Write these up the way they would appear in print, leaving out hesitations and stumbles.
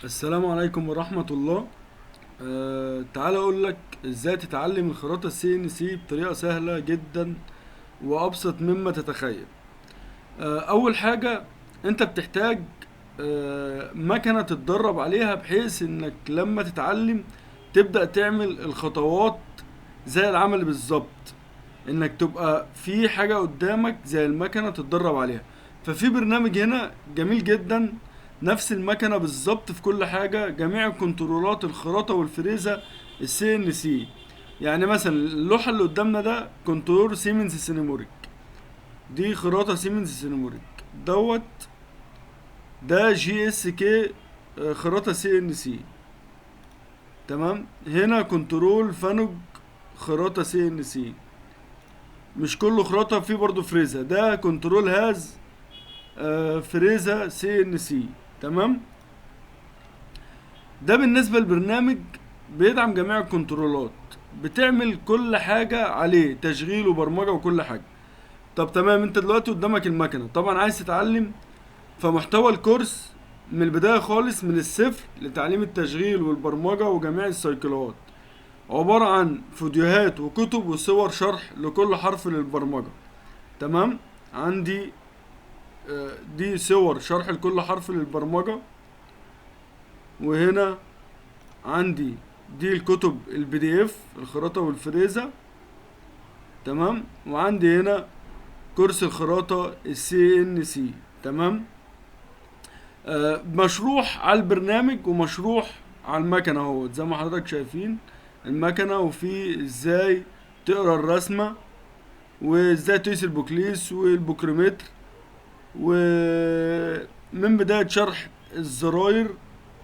السلام عليكم ورحمة الله. تعال اقول لك ازاي تتعلم الخراطة السي ان سي بطريقة سهلة جدا وابسط مما تتخيل. اول حاجة انت بتحتاج مكنة تتدرب عليها بحيث انك لما تتعلم تبدأ تعمل الخطوات زي العمل بالظبط، انك تبقى في حاجة قدامك زي المكنة تتدرب عليها. ففي برنامج هنا جميل جدا، نفس المكنة بالظبط في كل حاجة، جميع الكنترولات الخراطة والفريزة السي ان سي. يعني مثلا اللوحة اللي قدامنا ده كنترول سيمنز سينيموريك، دي خراطة سيمنز سينيموريك دوت. ده جي اس كي، خراطة سي ان سي. تمام. هنا كنترول فانوج، خراطة سي ان سي. مش كله خراطة، في برضو فريزة، ده كنترول هاز فريزة سي ان سي. تمام. ده بالنسبة للبرنامج بيدعم جميع الكنترولات، بتعمل كل حاجة عليه، تشغيل وبرمجة وكل حاجة. طب تمام، انت دلوقتي قدامك المكنة، طبعا عايز تتعلم. فمحتوى الكورس من البداية خالص، من الصفر لتعليم التشغيل والبرمجة وجميع السيكلات، عبارة عن فيديوهات وكتب وصور شرح لكل حرف للبرمجة. تمام. عندي دي صور شرح لكل حرف للبرمجة، وهنا عندي دي الكتب البي دي اف، الخراطة والفريزة. تمام. وعندي هنا كورس الخراطة السي ان سي. تمام. مشروح على البرنامج ومشروح على المكنة اهو، زي ما حضرتك شايفين المكنة، وفي ازاي تقرا الرسمة، وازاي تقيس البوكليس والبوكريمتر، ومن بداية شرح الزراير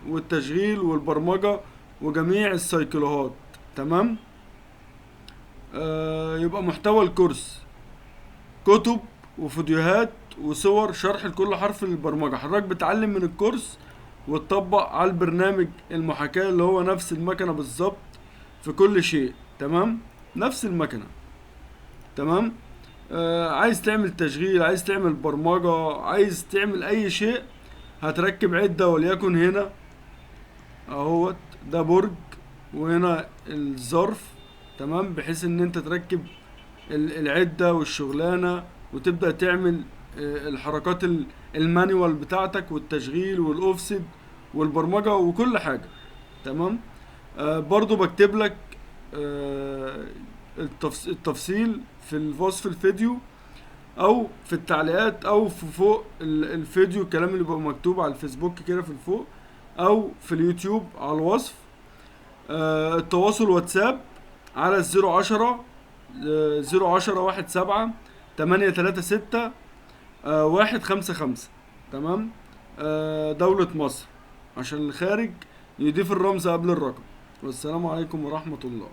والتشغيل والبرمجة وجميع السيكلات. تمام. يبقى محتوى الكورس كتب وفيديوهات وصور شرح لكل حرف للبرمجة. حضرتك بتعلم من الكورس وتطبق على البرنامج المحاكاة اللي هو نفس المكنة بالظبط في كل شيء. تمام. نفس المكنة. تمام. عايز تعمل تشغيل، عايز تعمل برمجة، عايز تعمل اي شيء، هتركب عدة وليكن هنا اهوت، ده برج وهنا الظرف. تمام. بحيث ان انت تركب العدة والشغلانة وتبدأ تعمل الحركات المانيوال بتاعتك والتشغيل والاوفست والبرمجة وكل حاجة. تمام. برضو بكتب لك التفصيل في وصف الفيديو، او في التعليقات، او في فوق الفيديو، الكلام اللي بيبقى مكتوب على الفيسبوك كده في الفوق، او في اليوتيوب على الوصف. التواصل واتساب على 010 010 17 836 155. تمام. دولة مصر، عشان الخارج يضيف الرمز قبل الرقم. والسلام عليكم ورحمة الله.